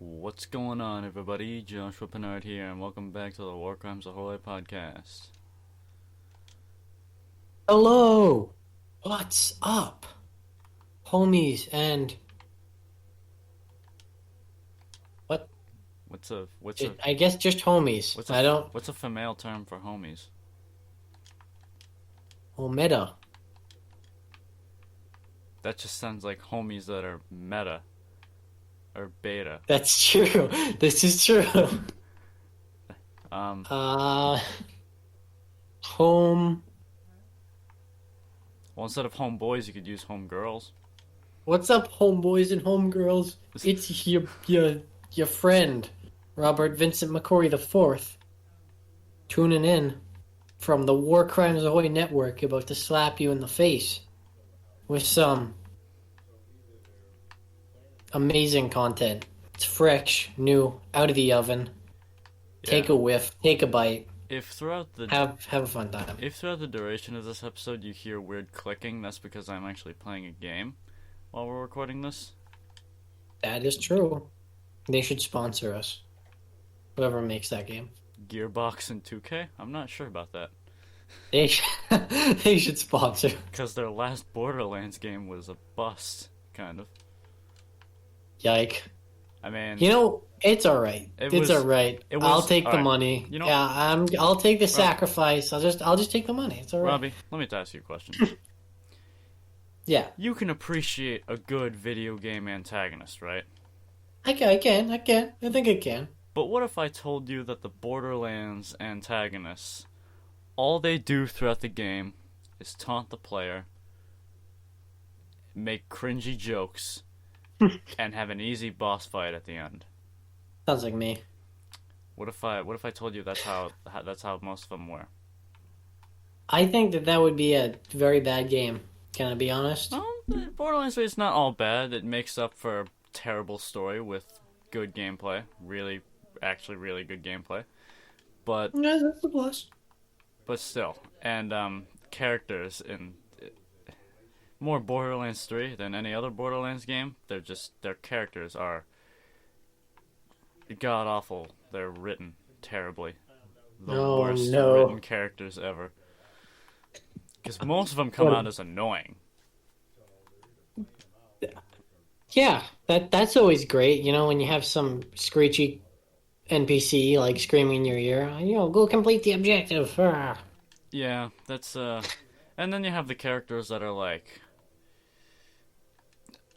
What's going on, everybody? Josh Robbie here, and welcome back to the War Crimes Ahoy podcast. Hello! What's up? Homies and what? I guess just homies. I don't what's a female term for homies? Homeda. That just sounds like homies that are meta or beta. That's true. This is true. Um, Home. well, instead of homeboys, you could use homegirls. What's up, homeboys and homegirls? It's your friend, Robert Vincent McCory IV, tuning in from the War Crimes Ahoy network, about to slap you in the face with some amazing content. It's fresh, new, out of the oven. Yeah. Take a whiff, take a bite. If throughout the have a fun time. If throughout the duration of this episode you hear weird clicking, that's because I'm actually playing a game while we're recording this. That is true. They should sponsor us. Whoever makes that game. Gearbox and 2K? I'm not sure about that. They they should sponsor. Because their last Borderlands game was a bust, kind of. Yike. I mean, it's all right. It's all right. I'll take the money. I'll take the sacrifice. I'll just take the money. It's all right. Robbie, let me ask you a question. Yeah. You can appreciate a good video game antagonist, right? I can. I think I can. But what if I told you that the Borderlands antagonists, all they do throughout the game is taunt the player, make cringy jokes, and have an easy boss fight at the end? Sounds like me. What if I told you that's how most of them were? I think that would be a very bad game. Can I be honest? No, Borderlands 3 is not all bad. It makes up for a terrible story with good gameplay. Really good gameplay. But yeah, that's a plus. But still, and characters in more Borderlands 3 than any other Borderlands game. Their characters are god awful. They're written terribly. The worst written characters ever. Because most of them come out as annoying. Yeah, that's always great. When you have some screechy NPC like screaming in your ear, go complete the objective. Yeah, that's and then you have the characters that are like,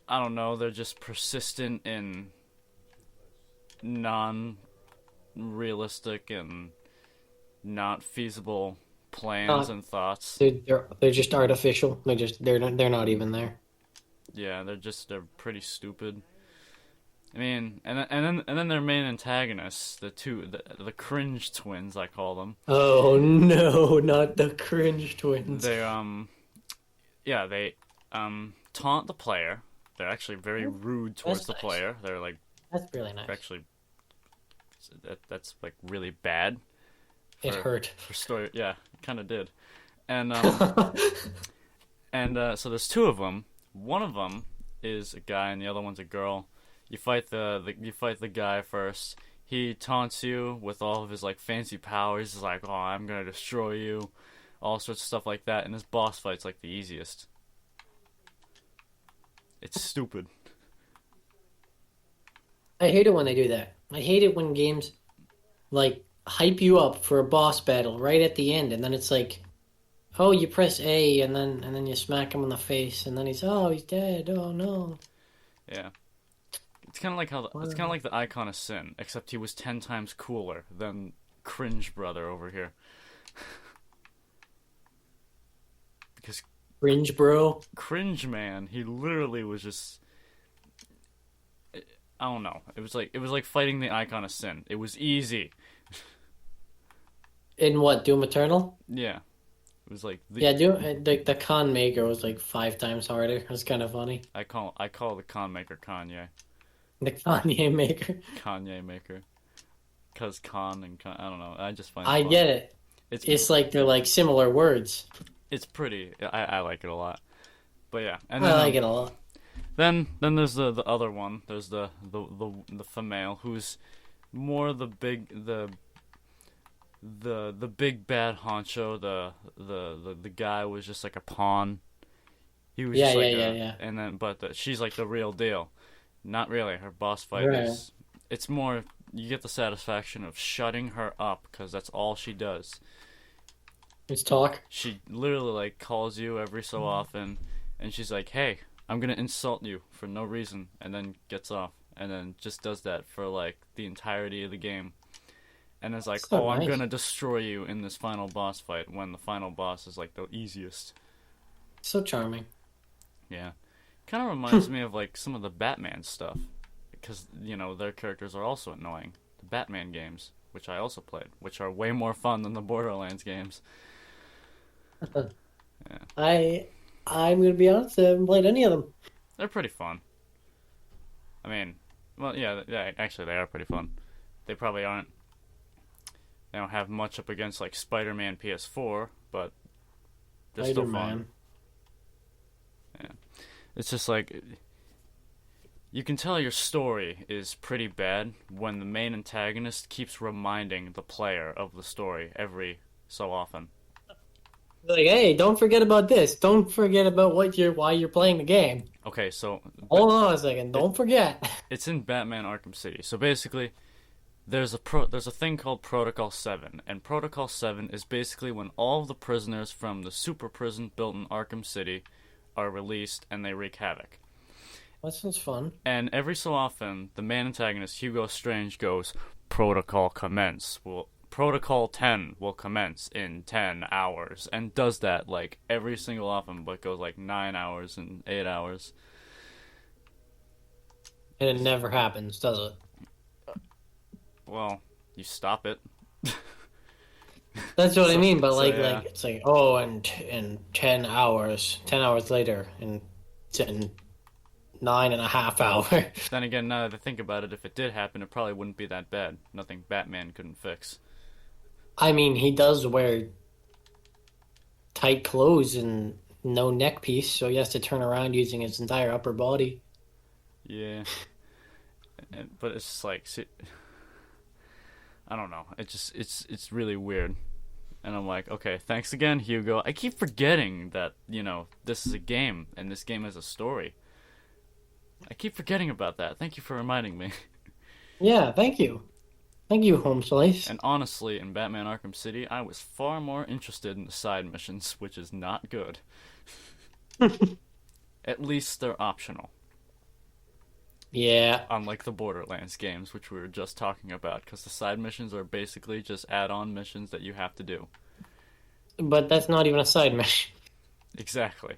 I don't know, they're just persistent in non-realistic and not feasible plans and thoughts. They're just artificial. They're not even there. Yeah, they're pretty stupid. I mean, and then their main antagonists, the cringe twins, I call them. Oh no, not the cringe twins. They taunt the player. They're actually very rude towards the player. They're like, that's really nice. Actually, that's like really bad. It hurt. For story, yeah, it kind of did. And so there's two of them. One of them is a guy, and the other one's a girl. You fight the guy first. He taunts you with all of his like fancy powers. He's like, "Oh, I'm gonna destroy you," all sorts of stuff like that. And this boss fight's like the easiest. It's stupid. I hate it when they do that. I hate it when games like hype you up for a boss battle right at the end, and then it's like, oh, you press A, and then you smack him in the face, and then he's dead. Oh no. Yeah. It's kind of like the Icon of Sin, except he was 10 times cooler than Cringe Brother over here. Because Cringe Bro, Cringe Man, he literally was just, I don't know. It was like fighting the Icon of Sin. It was easy. In what, Doom Eternal? Yeah. It was like the Con Maker was like 5 times harder. It was kind of funny. I call the Con Maker Kanye. The Kanye Maker. Kanye Maker. Cause Con and Con, I don't know. I just find I get it. It's like they're like similar words. It's pretty. I like it a lot. But yeah, and then, I like it a lot. Then there's the other one. There's the female who's more the big bad honcho. The guy was just like a pawn. He was Yeah, just yeah, like yeah, a yeah. and then she's like the real deal. Not really. Her boss fight Right. is it's more you get the satisfaction of shutting her up because that's all she does. Let's talk. She literally like calls you every so often, and she's like, "Hey, I'm gonna insult you for no reason," and then gets off, and then just does that for like the entirety of the game, and it's like, So "Oh, I'm nice. gonna destroy you in this final boss fight," when the final boss is like the easiest. So charming. Yeah, kind of reminds me of like some of the Batman stuff, because their characters are also annoying. The Batman games, which I also played, which are way more fun than the Borderlands games. Yeah. I'm gonna be honest, I haven't played any of them. They're pretty fun. I mean, well, yeah, actually, they are pretty fun. They probably aren't. They don't have much up against like Spider-Man PS4, but they're still fun. Spider-Man. Yeah, it's just like you can tell your story is pretty bad when the main antagonist keeps reminding the player of the story every so often. Like, hey, don't forget about this. Don't forget about why you're playing the game. Okay, so Hold on a second. Don't forget. it's in Batman Arkham City. So basically, there's a thing called Protocol 7, and Protocol 7 is basically when all of the prisoners from the super prison built in Arkham City are released and they wreak havoc. That sounds fun. And every so often, the main antagonist, Hugo Strange, goes, "Protocol commence. Protocol 10 will commence in 10 hours," and does that like every single often, but goes like 9 hours and 8 hours. And it never happens, does it? Well, you stop it. That's what I mean, but so, like, yeah. like it's like, oh, and in 10 hours later, and it's in 9.5 hours. Then again, now that I think about it, if it did happen, it probably wouldn't be that bad. Nothing Batman couldn't fix. I mean, he does wear tight clothes and no neck piece, so he has to turn around using his entire upper body. Yeah. But it's just like, I don't know. It's really weird. And I'm like, okay, thanks again, Hugo. I keep forgetting that, this is a game, and this game has a story. I keep forgetting about that. Thank you for reminding me. Yeah, thank you. Thank you, Home Slice. And honestly, in Batman Arkham City, I was far more interested in the side missions, which is not good. At least they're optional. Yeah, Unlike the Borderlands games, which we were just talking about, because the side missions are basically just add-on missions that you have to do. but that's not even a side mission. Exactly.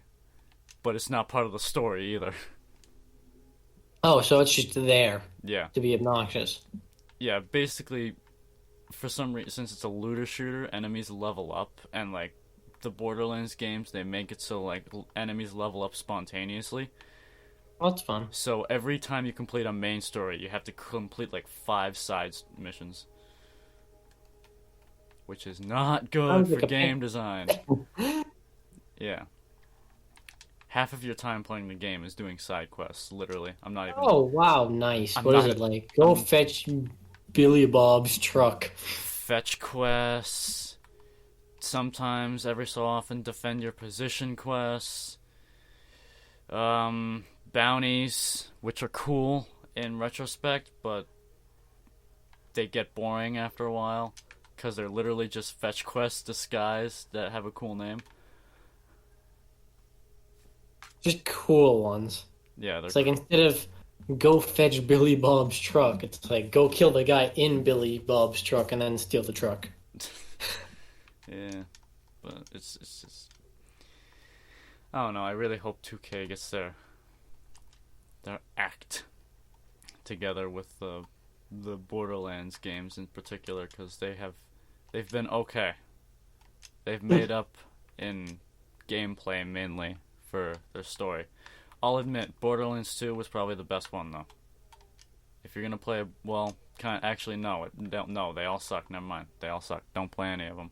But it's not part of the story either. Oh, so it's just there Yeah. to be obnoxious. Yeah, basically, for some reason, since it's a looter shooter, enemies level up, and like the Borderlands games, they make it so like enemies level up spontaneously. Well, that's fun. So every time you complete a main story, you have to complete like 5 side missions, which is not good Sounds for like a game design. Yeah. Half of your time playing the game is doing side quests, literally. I'm not even... Oh, wow, nice. I'm What is not- it like? Go I'm- fetch Billy Bob's truck. Fetch quests. Sometimes, every so often, defend your position quests. Bounties, which are cool in retrospect, but they get boring after a while. Because they're literally just fetch quests disguised that have a cool name. Just cool ones. Yeah, they're It's like instead of go fetch Billy Bob's truck, it's like go kill the guy in Billy Bob's truck and then steal the truck. Yeah, but it's just... I don't know, I really hope 2K gets their act together with the Borderlands games in particular, because they've been okay. They've made up in gameplay mainly for their story. I'll admit, Borderlands 2 was probably the best one though. If you're gonna play, no, they all suck. Never mind, they all suck. Don't play any of them.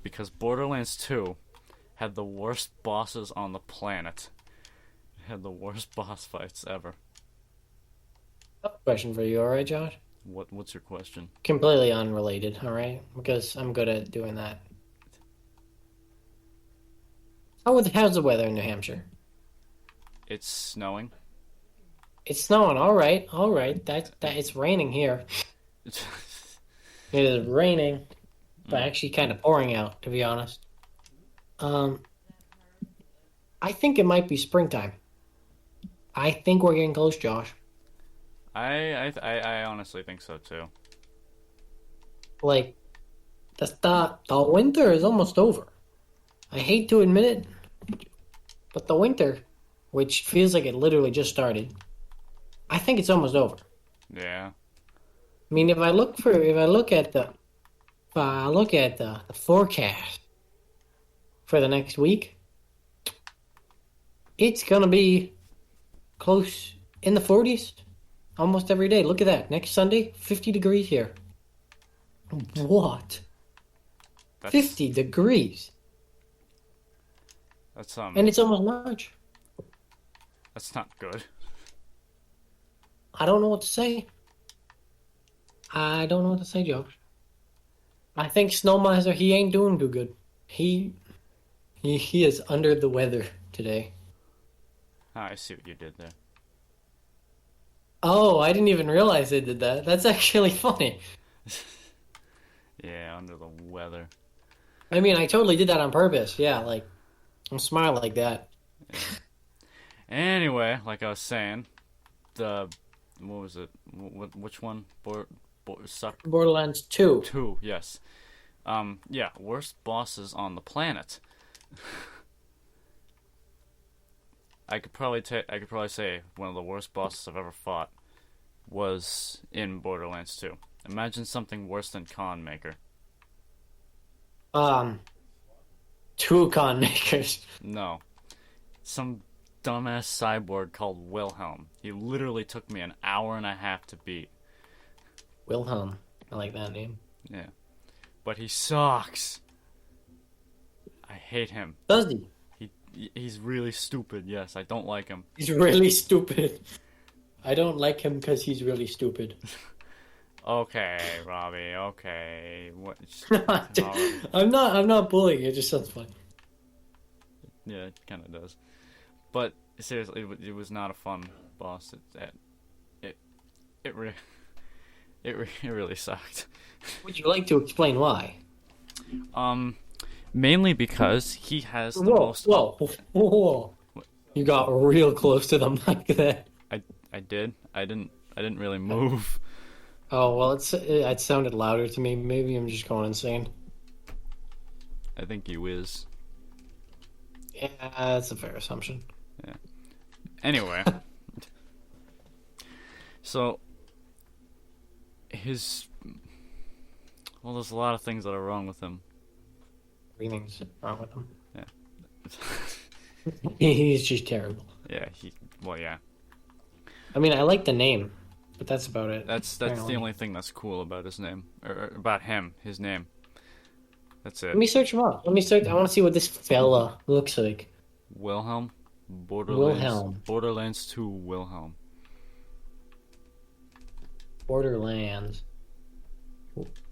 Because Borderlands 2 had the worst bosses on the planet. Had the worst boss fights ever. Question for you, all right, Josh? What's your question? Completely unrelated, all right? Because I'm good at doing that. How's the weather in New Hampshire? It's snowing. It's snowing. All right, all right. That it's raining here. It is raining, but actually kind of pouring out, to be honest. I think it might be springtime. I think we're getting close, Josh. I honestly think so too. Like the winter is almost over. I hate to admit it, but the winter, which feels like it literally just started, I think it's almost over. Yeah. I mean, if I look at the forecast for the next week, it's gonna be close in the 40s almost every day. Look at that. Next Sunday, 50 degrees here. What? 50 degrees. That's And it's almost March. That's not good. I don't know what to say. I don't know what to say, Josh. I think Snowmiser, he ain't doing too good. He is under the weather today. I see what you did there. Oh, I didn't even realize they did that. That's actually funny. Yeah, under the weather. I mean, I totally did that on purpose. Yeah, like, I'm smart like that. Yeah. Anyway, like I was saying, what was it? Which one? Suck. Borderlands 2. 2, yes. Yeah, worst bosses on the planet. I could probably say one of the worst bosses I've ever fought was in Borderlands 2. Imagine something worse than Kanye Makyr. Two Kanye Makers. No. Some dumbass cyborg called Wilhelm. He literally took me an hour and a half to beat. Wilhelm. I like that name. Yeah. But he sucks. I hate him. Does he? He's really stupid, yes. I don't like him. He's really stupid. I don't like him because he's really stupid. Okay, Robbie, okay. What? I'm not bullying. It just sounds funny. Yeah, it kind of does. But seriously, it was not a fun boss. It really sucked. Would you like to explain why? Mainly because he has the most. Whoa! You got real close to the mic there. I did. I didn't really move. Oh well, it sounded louder to me. Maybe I'm just going insane. I think he is. Yeah, that's a fair assumption. Yeah. Anyway, so there's a lot of things that are wrong with him. Everything's wrong with him. Yeah. He's just terrible. Yeah. Yeah. I mean, I like the name, but that's about it. That's the only thing that's cool about his name, or about him. His name. That's it. Let me search him up. I want to see what this fella looks like. Wilhelm. Wilhelm. Borderlands 2 Wilhelm. Borderlands.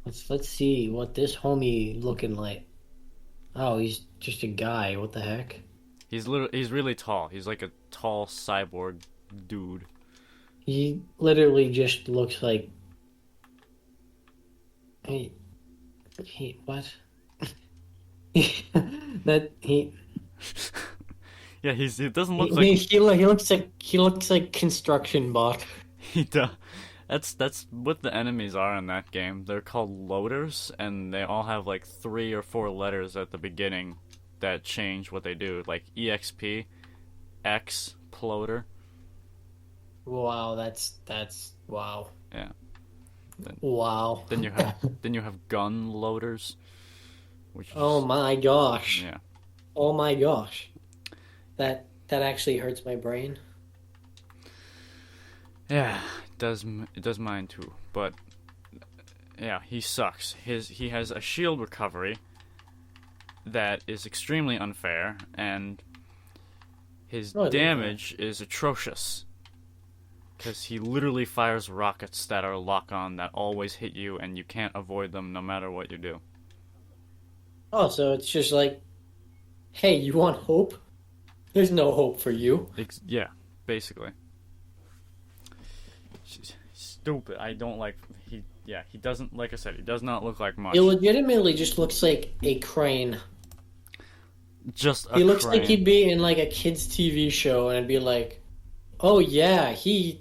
Let's see what this homie looking like. Oh, he's just a guy. What the heck? He's really tall. He's like a tall cyborg dude. He literally just looks like. He what? That he. Yeah, he doesn't look he, like he looks like construction bot. he does. That's what the enemies are in that game. They're called loaders, and they all have like 3 or 4 letters at the beginning that change what they do, like EXP, X, ploder. Wow, that's wow. Yeah. Wow. Then you have gun loaders. Which oh my gosh. Yeah. Oh my gosh. That actually hurts my brain. Yeah, it does mine too. But yeah, he sucks. He has a shield recovery, that is extremely unfair, and his Oh, damage is atrocious. Because he literally fires rockets that are lock-on that always hit you, and you can't avoid them no matter what you do. oh, so it's just like, hey, you want hope? There's no hope for you. Yeah, basically. Stupid. I don't like... he doesn't... Like I said, he does not look like much. He legitimately just looks like a crane. Just a crane. He looks like he'd be in like a kid's TV show, and it'd be like, oh yeah, he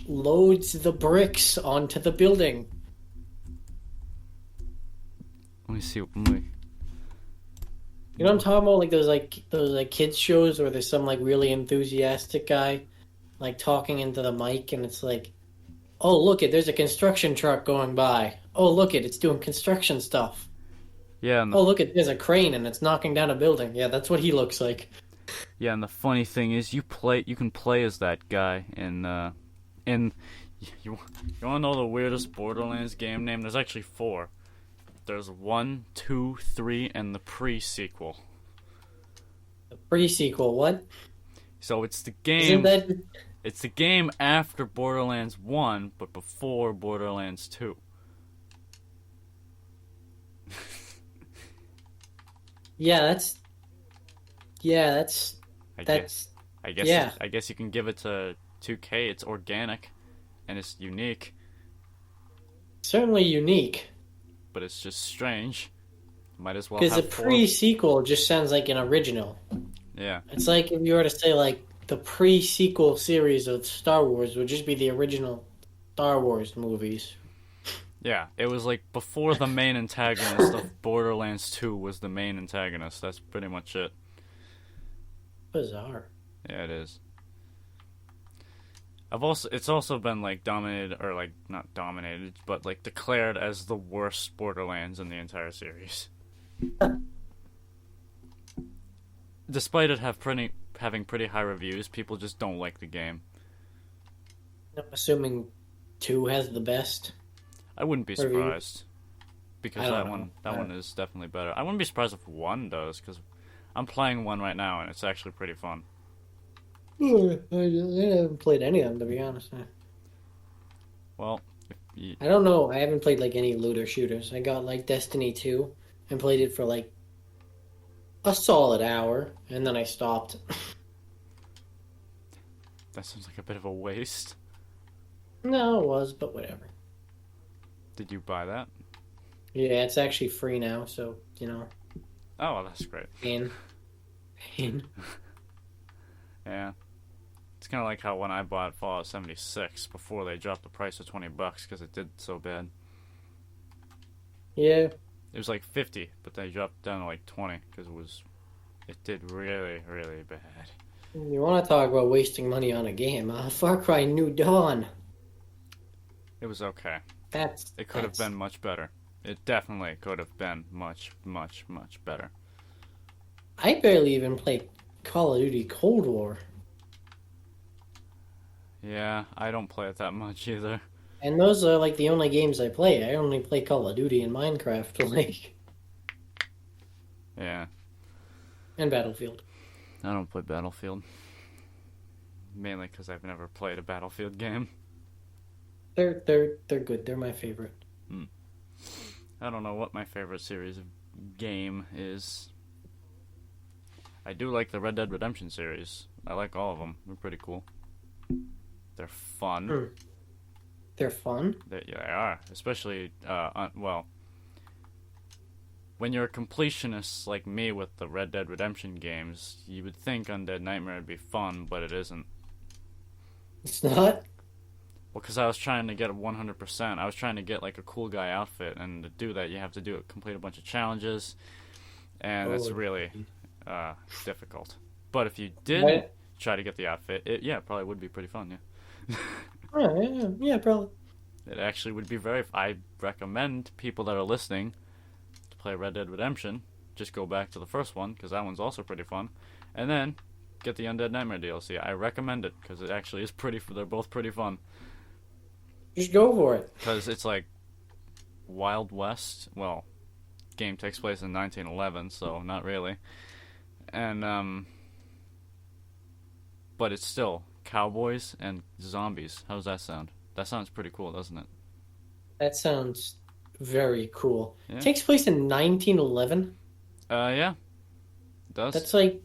loads the bricks onto the building. Let me see. You know what I'm talking about? Like those kids shows where there's some like really enthusiastic guy like talking into the mic, and it's like, oh look there's a construction truck going by. Oh look it's doing construction stuff. Yeah. Oh look there's a crane and it's knocking down a building. Yeah, that's what he looks like. Yeah, and the funny thing is, you can play as that guy in you want to know the weirdest Borderlands game name? There's actually 4. There's 1, 2, 3, and the pre-sequel. The pre-sequel, what? So it's the game. Isn't that... It's the game after Borderlands 1, but before Borderlands 2. that's. I guess yeah. I guess you can give it to 2K. It's organic, and it's unique, Certainly unique. but it's just strange. Might as well Because have the 4. pre-sequel just sounds like an original. Yeah. It's like if you were to say like the pre-sequel series of Star Wars would just be the original Star Wars movies. Yeah, it was like before the main antagonist of Borderlands 2 was the main antagonist. That's pretty much it. Bizarre. Yeah, it is. It's also been like dominated, or like not dominated, but like declared as the worst Borderlands in the entire series. Despite it having pretty high reviews, people just don't like the game. I'm assuming 2 has the best. I wouldn't be surprised, because that one is definitely better. I wouldn't be surprised if 1 does, because I'm playing 1 right now and it's actually pretty fun. I haven't played any of them, to be honest. Well, I don't know. I haven't played like any looter shooters. I got like Destiny 2 and played it for like a solid hour, and then I stopped. that sounds like a bit of a waste. No, it was, but whatever. Did you buy that? Yeah, it's actually free now, so, you know. Oh, well, that's great. Pain. Yeah. It's kind of like how when I bought Fallout 76 before they dropped the price to $20 because it did so bad. Yeah. It was like 50, but they dropped down to like 20 because it did really, really bad. You want to talk about wasting money on a game? Far Cry New Dawn. It was okay. It could have been much better. It definitely could have been much, much, much better. I barely even played Call of Duty Cold War. Yeah, I don't play it that much either. And those are like the only games I play. I only play Call of Duty and Minecraft, like. Yeah. And Battlefield. I don't play Battlefield. Mainly because I've never played a Battlefield game. They're good. They're my favorite. I don't know what my favorite series of game is. I do like the Red Dead Redemption series. I like all of them. They're pretty cool. They're fun. They're fun? They are. Especially, when you're a completionist like me with the Red Dead Redemption games, you would think Undead Nightmare would be fun, but it isn't. It's not? Well, because I was trying to get a 100%. I was trying to get, like, a cool guy outfit, and to do that, you have to complete a bunch of challenges, and that's really difficult. But if you did try to get the outfit, it probably would be pretty fun, yeah. Yeah, probably. It actually would be I recommend people that are listening to play Red Dead Redemption, just go back to the first one, because that one's also pretty fun, and then get the Undead Nightmare DLC. I recommend it, because it actually is they're both pretty fun. Just go for it. Because it's like Wild West. Well, game takes place in 1911, so not really. And but it's still cowboys and zombies. How does that sound? That sounds pretty cool, doesn't it? That sounds very cool. Yeah. It takes place in 1911. Yeah, it does. That's like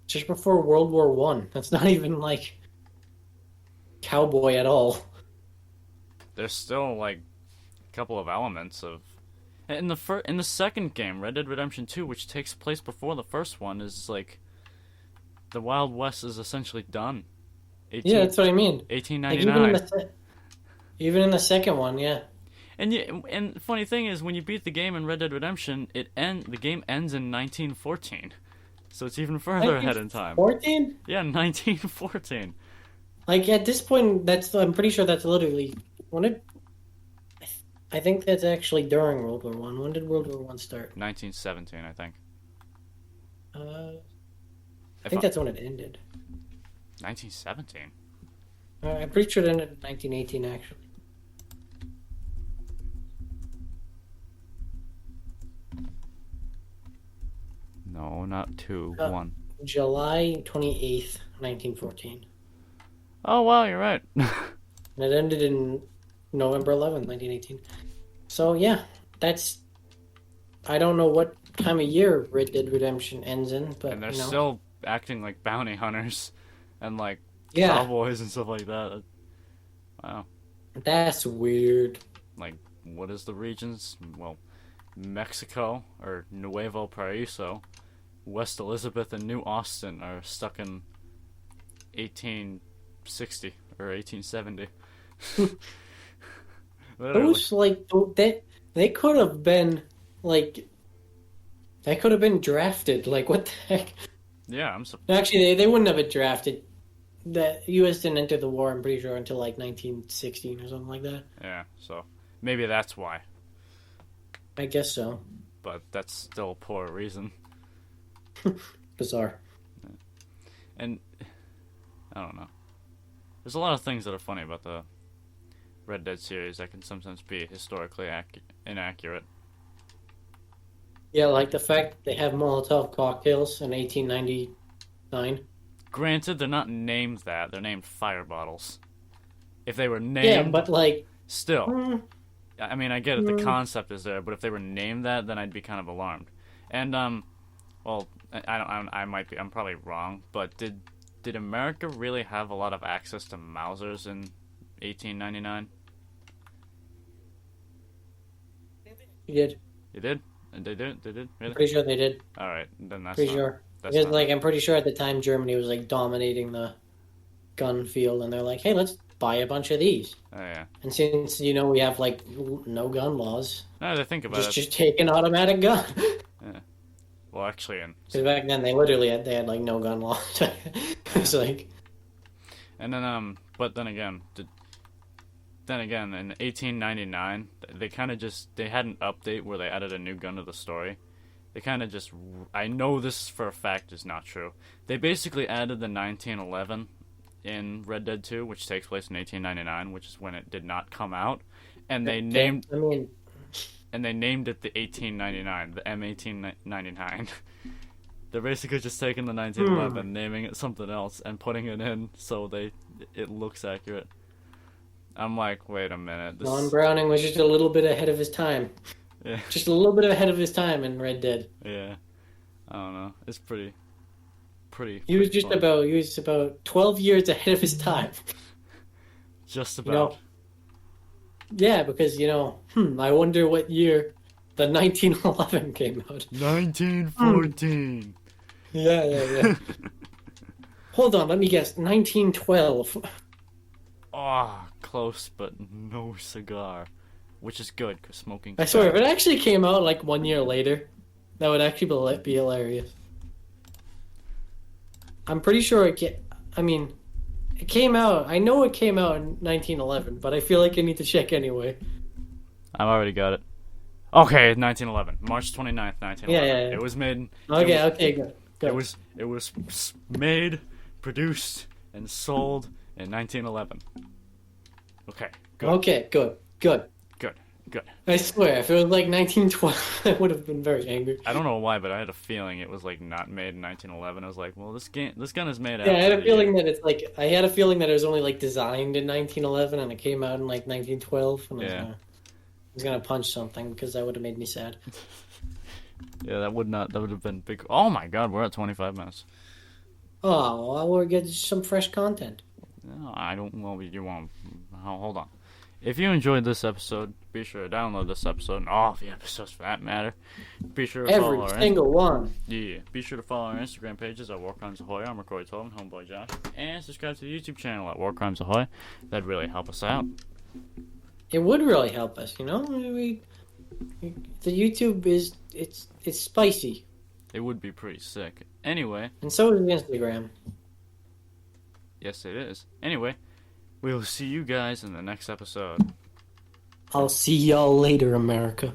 just before World War One. That's not even like cowboy at all. There's still like a couple of elements of in the second game, Red Dead Redemption 2, which takes place before the first one, is like the Wild West is essentially done. Yeah, that's what I mean. 1899. Like even in the second one, yeah. And the funny thing is, when you beat the game in Red Dead Redemption, the game ends in 1914, so it's even further ahead in time. 14? Yeah, 1914. Like at this point, I'm pretty sure that's literally when it. I think that's actually during World War One. When did World War One start? 1917, I think. I think that's when it ended. 1917. I'm pretty sure it ended in 1918, actually. No, not 2, 1. July 28th, 1914. Oh, wow, you're right. And it ended in November 11th, 1918. So, yeah, that's... I don't know what time of year Red Dead Redemption ends in, but, And they're still acting like bounty hunters and, like, yeah, cowboys and stuff like that. Wow. That's weird. Like, what is the regions? Well, Mexico, or Nuevo Paraiso, West Elizabeth, and New Austin are stuck in 1860 or 1870. Those, like, they could have been, like, they could have been drafted. Like, what the heck? Yeah, I'm surprised. Actually, they wouldn't have been drafted. The U.S. didn't enter the war, I'm pretty sure, until, like, 1916 or something like that. Yeah, so maybe that's why. I guess so. But that's still a poor reason. Bizarre. Yeah. And, I don't know. There's a lot of things that are funny about the Red Dead series that can sometimes be historically inaccurate. Yeah, like the fact that they have Molotov cocktails in 1899. Granted, they're not named that. They're named fire bottles. If they were named... Yeah, but like... Still. I mean, I get it. The concept is there, but if they were named that, then I'd be kind of alarmed. And, well, I'm probably wrong, but did America really have a lot of access to Mausers in 1899? You did. You did? They did? They did? Really? Pretty sure they did. Alright, then that's pretty not, sure. That's Because, not... like, I'm pretty sure at the time Germany was, like, dominating the gun field, and they're like, hey, let's buy a bunch of these. Oh, yeah. And since, we have, like, no gun laws, Now that I think about it... Just take an automatic gun. Yeah. Well, actually... Because back then, they had, like, no gun laws. It's like... And then, but then again, in 1899, they kind of they had an update where they added a new gun to the story. They kind of just, I know this for a fact is not true. They basically added the 1911 in Red Dead 2, which takes place in 1899, which is when it did not come out, and they named it the 1899, the M1899. They're basically just taking the 1911, naming it something else, and putting it in so it looks accurate. I'm like, wait a minute. Ron Browning was just a little bit ahead of his time. Yeah. Just a little bit ahead of his time in Red Dead. Yeah. I don't know. It's pretty He was about 12 years ahead of his time. Just about. Yeah, because, I wonder what year the 1911 came out. 1914. Yeah. Hold on, let me guess. 1912. Oh, close, but no cigar. Which is good, because smoking... I swear, if it actually came out, like, 1 year later, that would actually be hilarious. I'm pretty sure it came out... I know it came out in 1911, but I feel like I need to check anyway. I've already got it. Okay, 1911. March 29th, 1911. Yeah. It was made... Okay, good. It was made, produced, and sold in 1911. Okay, good. Okay, good. Good. I swear, if it was like 1912, I would have been very angry. I don't know why, but I had a feeling it was like not made in 1911. I was like, well, this gun is made Yeah, I after had a the feeling year. that it's like I had a feeling that it was only like designed in 1911 and it came out in like 1912, and Yeah. I was gonna punch something because that would have made me sad. Yeah, that would have been big. Oh my God, we're at 25 minutes. Oh, well, we'll get some fresh content. No, I don't. Well, you won't. Hold on. If you enjoyed this episode, be sure to download this episode and all the episodes for that matter. Be sure to Every follow our single one. Yeah. Be sure to follow our Instagram pages at War Crimes Ahoy. I'm Roy12 and Homeboy Josh, and subscribe to the YouTube channel at War Crimes Ahoy. That'd really help us out. It would really help us, you know. The YouTube is it's spicy, It would be pretty sick. Anyway, and so is Instagram. yes, it is. Anyway, we will see you guys in the next episode. I'll see y'all later, America.